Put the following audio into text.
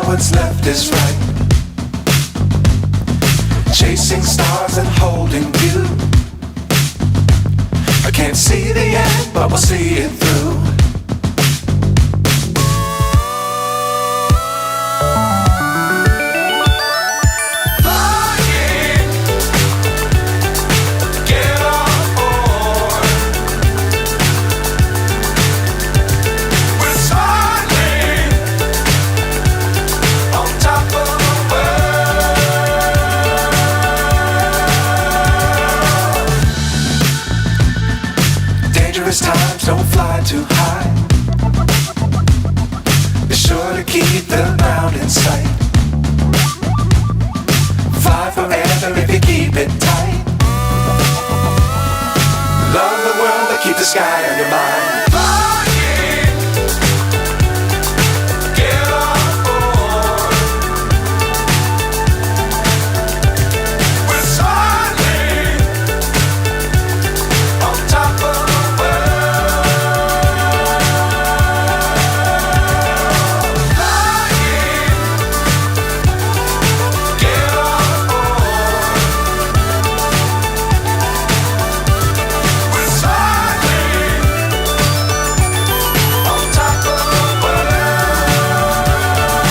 what's left is right. Chasing stars and holding you. I can't see the end, but we'll see it through. Times don't fly too high. Be sure to keep the ground in sight. Fly forever if you keep it tight. Love the world but keep the sky in